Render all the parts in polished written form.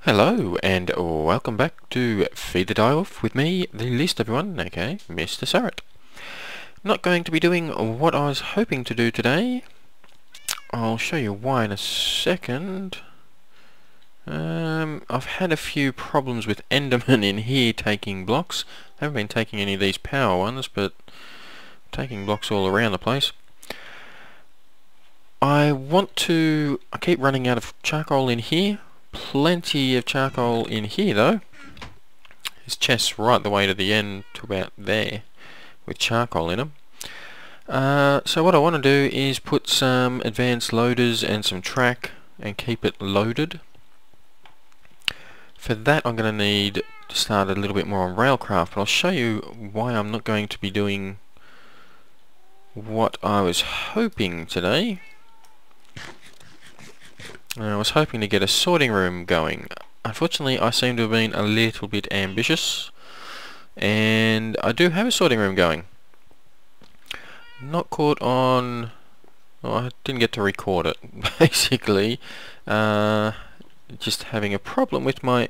Hello and welcome back to Feed the Direwolf with me, the least everyone, aka MrSuryt. Not going to be doing what I was hoping to do today. I'll show you why in a second. I've had a few problems with Enderman in here taking blocks. I haven't been taking any of these power ones, but taking blocks all around the place. I keep running out of charcoal in here. Plenty of charcoal in here though. There's chests right the way to the end to about there with charcoal in them. So what I want to do is put some advanced loaders and some track and keep it loaded. For that I'm going to need to start a little bit more on Railcraft, but I'll show you why I'm not going to be doing what I was hoping today. I was hoping to get a sorting room going. Unfortunately, I seem to have been a little bit ambitious, and I do have a sorting room going. Not caught on... well, I didn't get to record it, basically. Just having a problem with my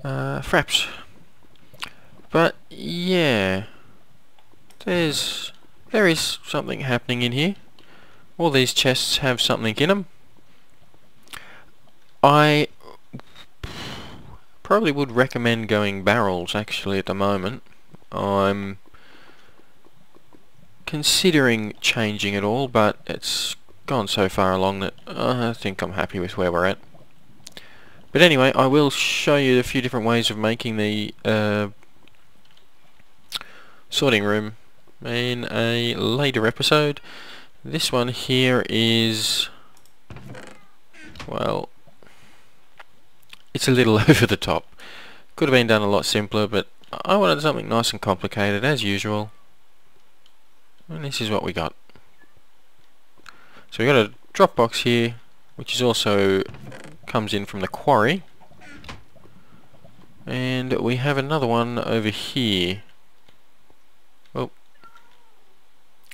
fraps. But yeah, there is something happening in here. All these chests have something in them. I probably would recommend going barrels actually at the moment. I'm considering changing it all, but it's gone so far along that I think I'm happy with where we're at. But anyway, I will show you a few different ways of making the sorting room in a later episode. This one here is, well, it's a little over the top. Could have been done a lot simpler, but I wanted something nice and complicated as usual. And this is what we got. So we got a drop box here, which is also comes in from the quarry. And we have another one over here. Oh,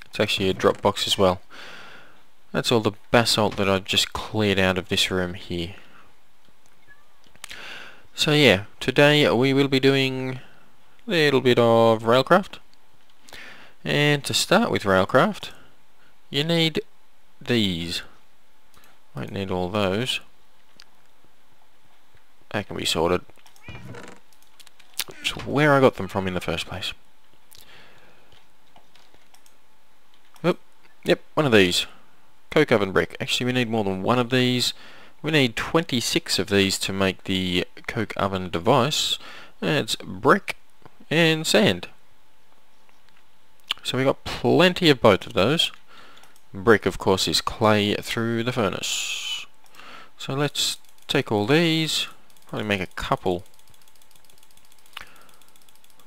it's actually a drop box as well. That's all the basalt that I've just cleared out of this room here. So yeah, today we will be doing a little bit of Railcraft. And to start with Railcraft, you need these. Won't need all those. That can be sorted. So where I got them from in the first place. Oh, yep, one of these. Coke oven brick. Actually, we need more than one of these. We need 26 of these to make the coke oven device. It's brick and sand. So we got plenty of both of those. Brick, of course, is clay through the furnace. So let's take all these. Probably make a couple.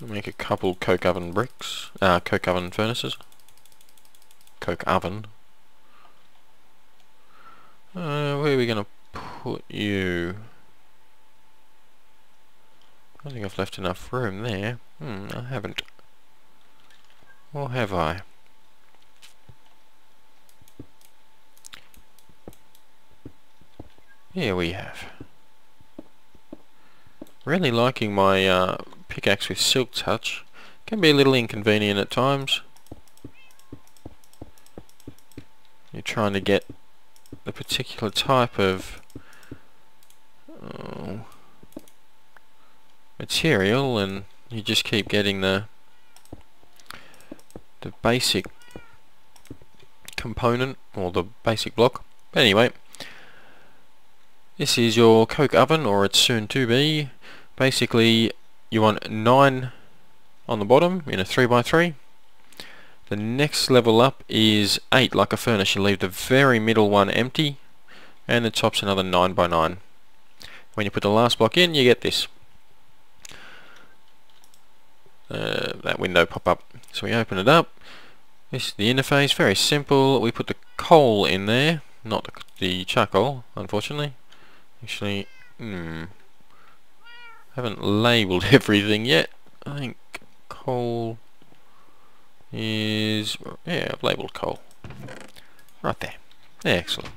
Make a couple coke oven bricks. Coke oven furnaces. Coke oven. Where are we going to put you? I think I've left enough room there. I haven't. Or have I? Here we have. Really liking my pickaxe with silk touch. Can be a little inconvenient at times. You're trying to get the particular type of material, and you just keep getting the basic component or the basic block. But anyway, this is your coke oven, or it's soon to be. Basically, you want 9 on the bottom in a 3x3. The next level up is 8, like a furnace. You leave the very middle one empty, and the top's another 9x9. When you put the last block in, you get this. That window pop up. So we open it up. This is the interface, very simple. We put the coal in there, not the charcoal, unfortunately. Actually, haven't labelled everything yet. I think coal is... yeah, I've labelled coal. Right there. Excellent.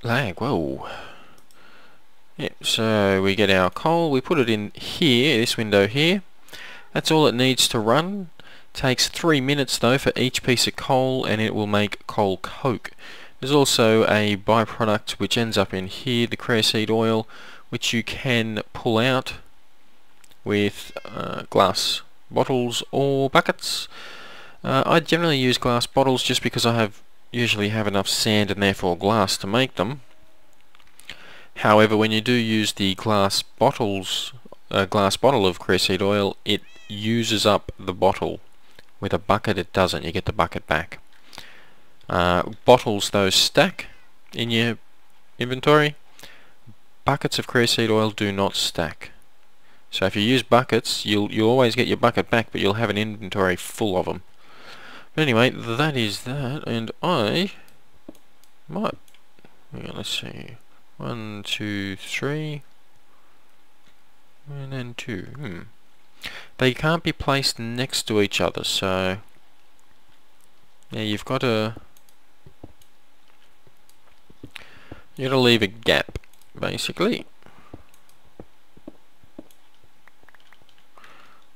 Lag, whoa. Yep, so we get our coal, we put it in here, this window here. That's all it needs to run. Takes 3 minutes though for each piece of coal, and it will make coal coke. There's also a byproduct which ends up in here, the seed oil, which you can pull out with glass bottles or buckets. I generally use glass bottles just because I usually have enough sand and therefore glass to make them. However, when you do use the glass bottle of seed oil, it uses up the bottle. With a bucket it doesn't, you get the bucket back. Bottles though stack in your inventory. Buckets of seed oil do not stack. So if you use buckets, you'll always get your bucket back, but you'll have an inventory full of them. But anyway, that is that, and I might... let's see... 1, 2, 3... and then 2. They can't be placed next to each other, so... yeah, you've got to leave a gap, basically.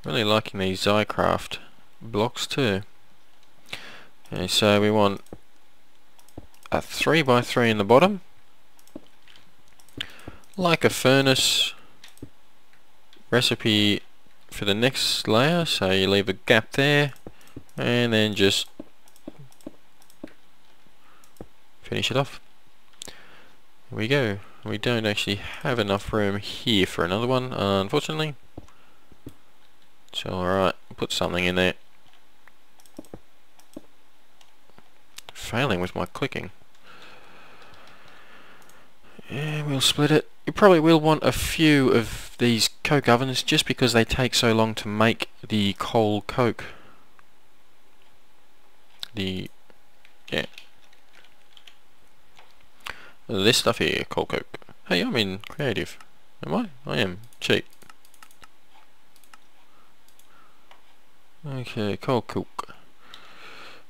Really liking these Railcraft blocks too. Okay, so we want a 3x3 in the bottom, like a furnace recipe for the next layer, so you leave a gap there and then just finish it off. Here we go. We don't actually have enough room here for another one, unfortunately. So alright, put something in there. Failing with my clicking. Yeah, we'll split it. You probably will want a few of these coke ovens just because they take so long to make the coal coke. Yeah. This stuff here, coal coke. Hey, I'm in creative. Am I? I am. Cheap. Okay, coal coke.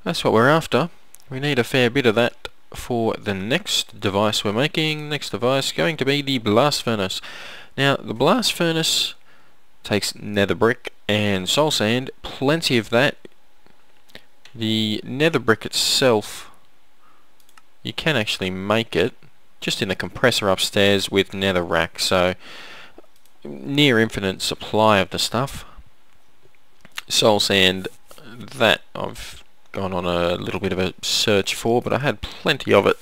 That's what we're after. We need a fair bit of that for the next device we're making. Next device going to be the blast furnace. Now, the blast furnace takes nether brick and soul sand, plenty of that. The nether brick itself, you can actually make it just in the compressor upstairs with nether rack, so near infinite supply of the stuff. Soul sand, that I've gone on a little bit of a search for, but I had plenty of it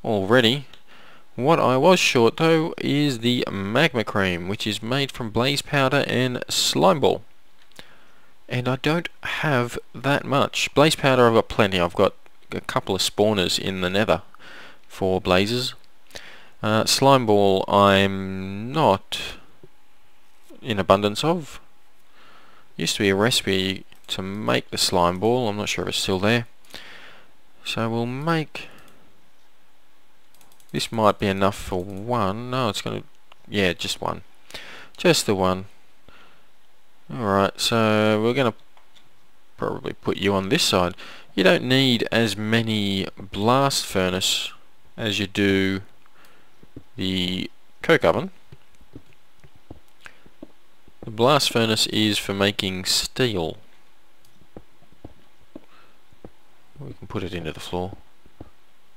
already. What I was short though is the magma cream, which is made from blaze powder and slime ball, and I don't have that much. Blaze powder I've got plenty. I've got a couple of spawners in the nether for blazes. Slime ball I'm not in abundance of. Used to be a recipe to make the slime ball. I'm not sure if it's still there. So we'll make... this might be enough for one. No, it's going to... yeah, just one. Just the one. Alright, so we're going to probably put you on this side. You don't need as many blast furnace as you do the coke oven. The blast furnace is for making steel. We can put it into the floor.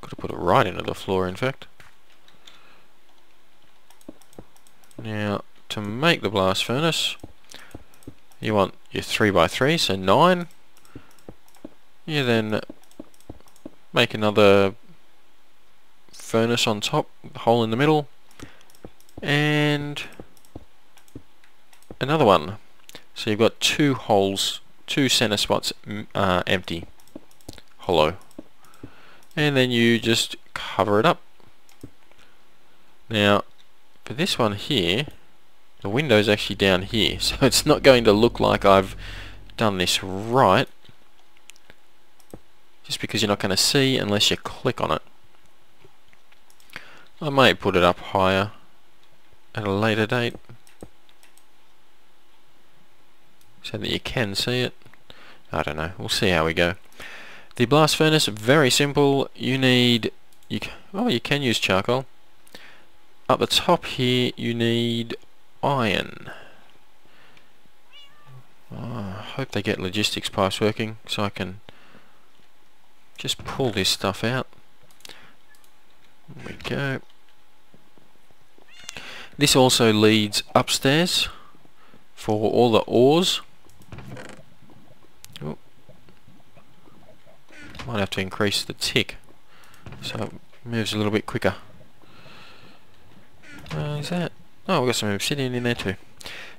Could have put it right into the floor, in fact. Now, to make the blast furnace, you want your 3x3, so 9. You then make another furnace on top, hole in the middle, and another one. So you've got 2 holes, 2 center spots empty, hollow, and then you just cover it up. Now for this one here, the window's actually down here, so it's not going to look like I've done this right, just because you're not going to see unless you click on it. I may put it up higher at a later date so that you can see it. I don't know, we'll see how we go. The blast furnace, very simple. You need you can use charcoal. Up the top here you need iron. I hope they get logistics pipes working so I can just pull this stuff out. There we go. This also leads upstairs for all the ores. Oh. Might have to increase the tick so it moves a little bit quicker. Is that? Oh, we've got some obsidian in there too.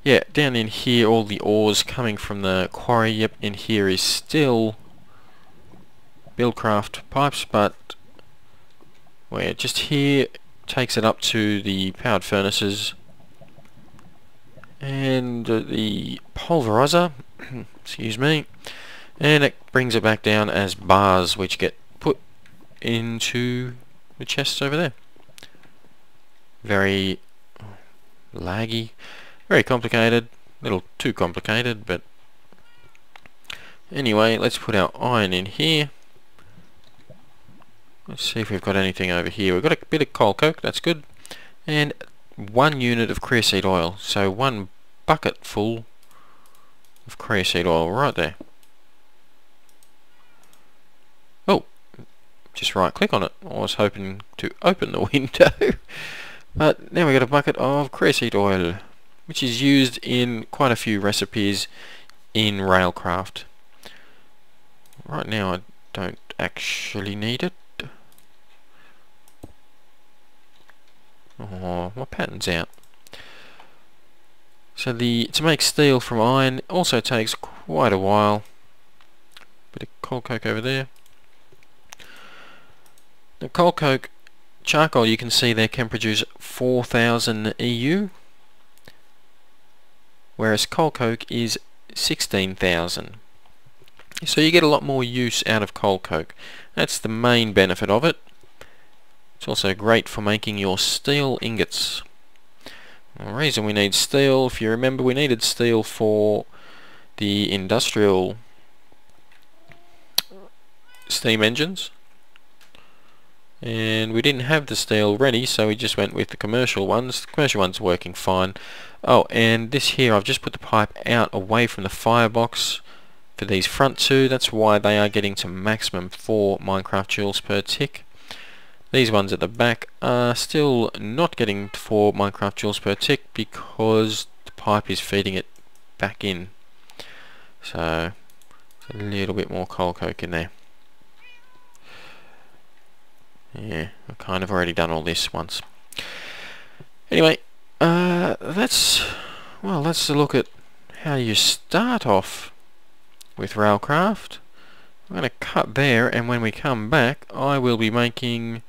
Yeah, down in here all the ores coming from the quarry. Yep, in here is still Railcraft pipes, but where just here takes it up to the powered furnaces and the pulverizer, excuse me, and it brings it back down as bars which get put into the chests over there. Very laggy, very complicated, a little too complicated, but anyway, let's put our iron in here. Let's see if we've got anything over here. We've got a bit of coal coke, that's good, and 1 unit of creosote oil, so 1 bucket full of creosote oil right there. Oh, just right click on it. I was hoping to open the window. But now we've got a bucket of creosote oil, which is used in quite a few recipes in Railcraft. Right now I don't actually need it. Oh, my pattern's out. So to make steel from iron also takes quite a while. Bit of coal coke over there. The coal coke, charcoal, you can see there, can produce 4,000 EU, whereas coal coke is 16,000. So you get a lot more use out of coal coke. That's the main benefit of it. It's also great for making your steel ingots. The reason we need steel, if you remember, we needed steel for the industrial steam engines, and we didn't have the steel ready, so we just went with the commercial ones. The commercial ones are working fine. Oh, and this here, I've just put the pipe out away from the firebox for these front two. That's why they are getting to maximum 4 Minecraft joules per tick. These ones at the back are still not getting 4 Minecraft joules per tick because the pipe is feeding it back in. So a little bit more coal coke in there. Yeah, I've kind of already done all this once. Anyway, let's a look at how you start off with Railcraft. I'm going to cut there, and when we come back I will be making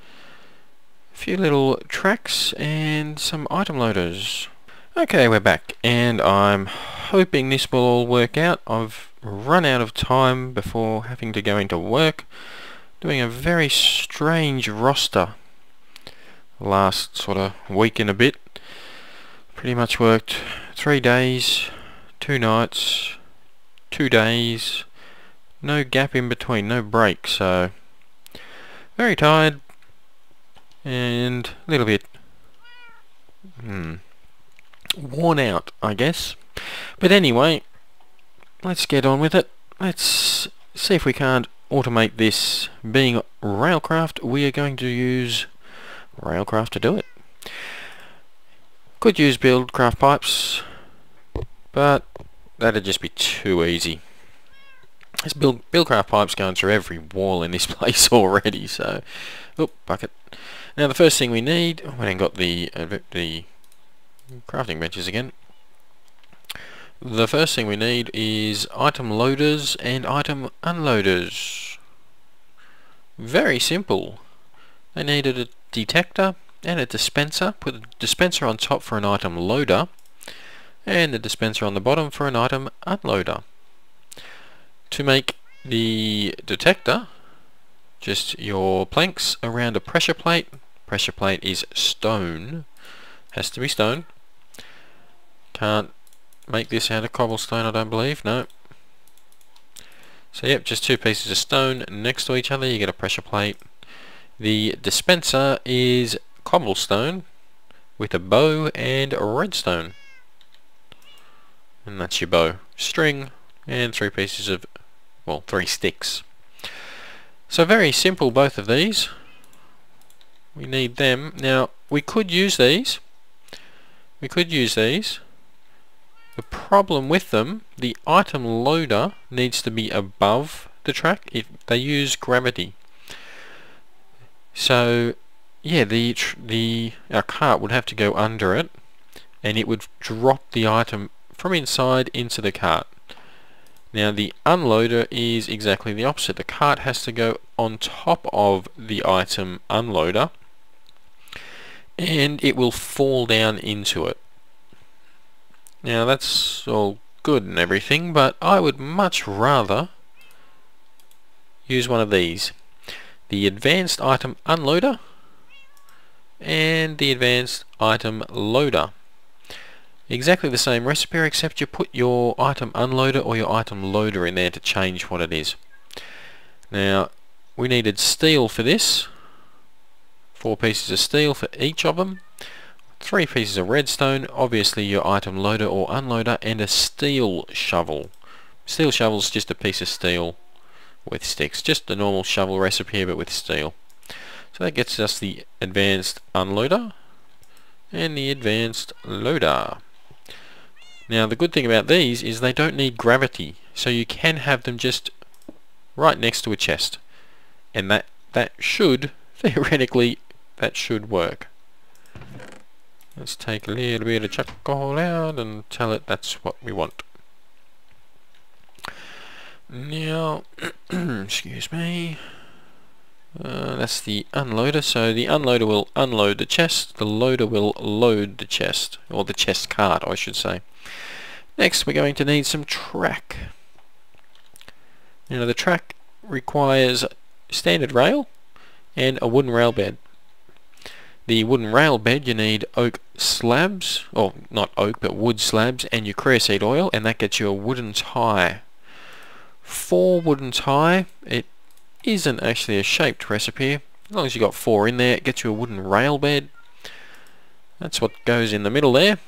a few little tracks and some item loaders. Okay, we're back, and I'm hoping this will all work out. I've run out of time before having to go into work, doing a very strange roster last sort of week and a bit. Pretty much worked 3 days, 2 nights, 2 days, no gap in between, no break, so very tired and a little bit worn out, I guess. But anyway, let's get on with it. Let's see if we can't automate this. Being Railcraft, we are going to use Railcraft to do it. Could use Buildcraft pipes, but that'd just be too easy. There's Buildcraft pipes going through every wall in this place already, so... Oh, bucket. Now the first thing we need... I went and got the crafting benches again. The first thing we need is item loaders and item unloaders. Very simple. They needed a detector and a dispenser. Put a dispenser on top for an item loader, and the dispenser on the bottom for an item unloader. To make the detector, just your planks around a pressure plate. Pressure plate is stone. Has to be stone. Can't make this out of cobblestone, I don't believe. No. So yep, just 2 pieces of stone next to each other. You get a pressure plate. The dispenser is cobblestone with a bow and a redstone. And that's your bow. String and 3 pieces of, well, 3 sticks. So very simple, both of these. We need them. Now, we could use these. The problem with them, the item loader needs to be above the track. They use gravity. So, yeah, our cart would have to go under it, and it would drop the item from inside into the cart. Now, the unloader is exactly the opposite. The cart has to go on top of the item unloader, and it will fall down into it. Now, that's all good and everything, but I would much rather use one of these. The advanced item unloader and the advanced item loader. Exactly the same recipe, except you put your item unloader or your item loader in there to change what it is. Now, we needed steel for this. 4 pieces of steel for each of them. 3 pieces of redstone, obviously your item loader or unloader, and a steel shovel. Steel shovel's just a piece of steel with sticks. Just a normal shovel recipe, but with steel. So that gets us the advanced unloader and the advanced loader. Now, the good thing about these is they don't need gravity, so you can have them just right next to a chest, and that should, theoretically, that should work. Let's take a little bit of charcoal out and tell it that's what we want. Now, excuse me, that's the unloader. So the unloader will unload the chest, the loader will load the chest, or the chest cart, I should say. Next, we're going to need some track. Now, the track requires standard rail and a wooden rail bed. The wooden rail bed, you need oak slabs, or not oak, but wood slabs, and your creosote oil, and that gets you a wooden tie. 4 wooden tie. It isn't actually a shaped recipe. As long as you got 4 in there, it gets you a wooden rail bed. That's what goes in the middle there.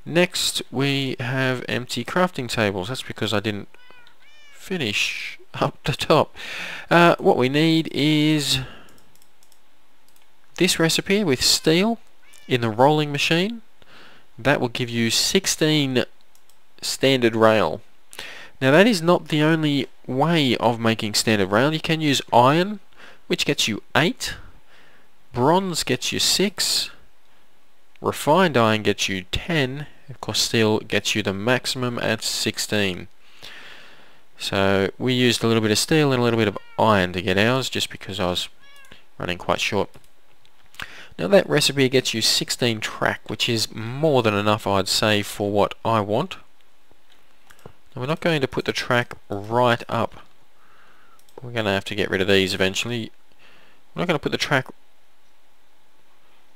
Next, we have empty crafting tables. That's because I didn't finish up the top. What we need is this recipe with steel in the rolling machine. That will give you 16 standard rail. Now, that is not the only way of making standard rail. You can use iron, which gets you 8. Bronze gets you 6. Refined iron gets you 10. Of course, steel gets you the maximum at 16. So we used a little bit of steel and a little bit of iron to get ours, just because I was running quite short. Now, that recipe gets you 16 track, which is more than enough, I'd say, for what I want. Now, we're not going to put the track right up. We're going to have to get rid of these eventually. We're not going to put the track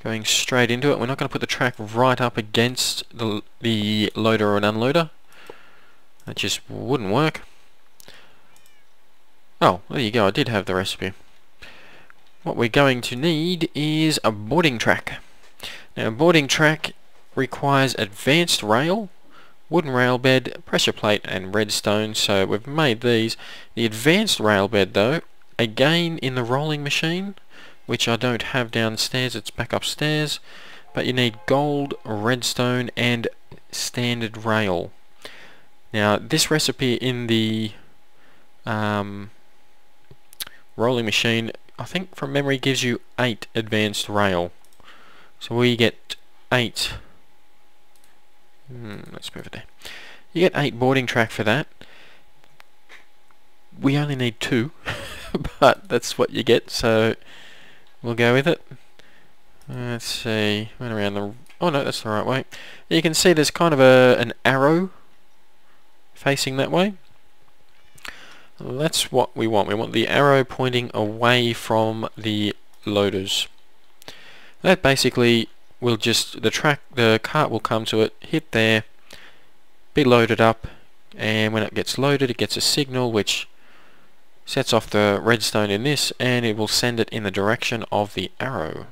going straight into it. We're not going to put the track right up against the loader or an unloader. That just wouldn't work. Oh, there you go, I did have the recipe. What we're going to need is a boarding track. Now, a boarding track requires advanced rail, wooden rail bed, pressure plate and redstone, so we've made these. The advanced rail bed, though, again in the rolling machine, which I don't have downstairs, it's back upstairs, but you need gold, redstone and standard rail. Now, this recipe in the rolling machine, I think from memory, gives you 8 advanced rail. So we get 8. Let's move it there. You get 8 boarding track for that. We only need 2, but that's what you get, so we'll go with it. Let's see, went around the... oh no, that's the right way. You can see there's kind of an arrow facing that way. That's what we want. We want the arrow pointing away from the loaders. That basically will just... the cart will come to it, hit there, be loaded up, and when it gets loaded it gets a signal which sets off the redstone in this, and it will send it in the direction of the arrow.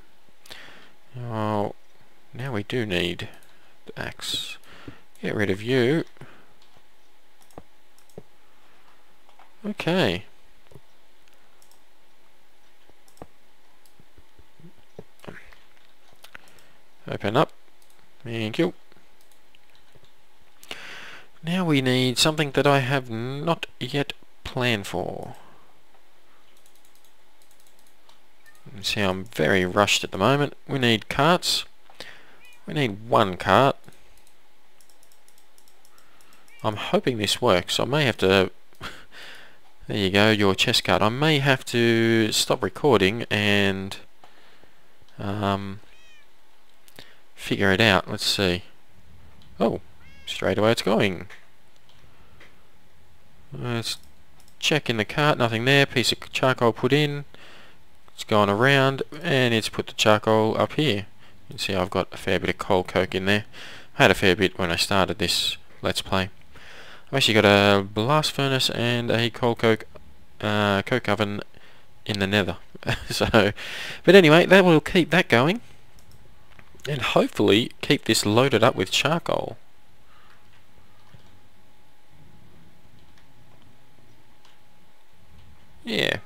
Oh, now we do need the axe. Get rid of you. Okay. Open up. Thank you. Now we need something that I have not yet planned for. You see, I'm very rushed at the moment. We need carts. We need one cart. I'm hoping this works. I may have to... There you go, your chest cart. I may have to stop recording and figure it out. Let's see. Oh, straight away it's going. Let's check in the cart. Nothing there. Piece of charcoal put in. It's gone around and it's put the charcoal up here. You can see I've got a fair bit of coal coke in there. I had a fair bit when I started this Let's Play. I've actually got a blast furnace and a coal coke oven in the nether. So, but anyway, that will keep that going, and hopefully keep this loaded up with charcoal. Yeah.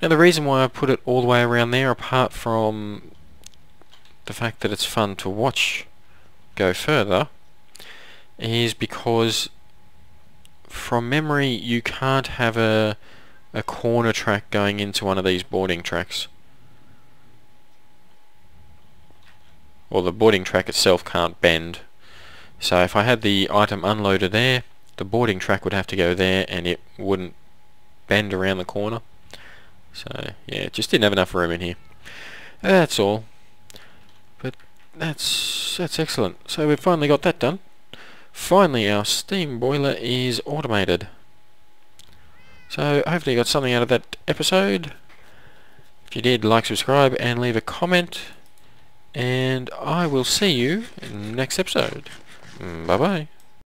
Now the reason why I put it all the way around there, apart from the fact that it's fun to watch go further, is because from memory you can't have a corner track going into one of these boarding tracks. Or the boarding track itself can't bend. So if I had the item unloaded there, the boarding track would have to go there and it wouldn't bend around the corner. So yeah, it just didn't have enough room in here. That's all. But that's excellent. So we've finally got that done. Finally our steam boiler is automated. So hopefully you got something out of that episode. If you did, like, subscribe and leave a comment, and I will see you in the next episode. Bye bye.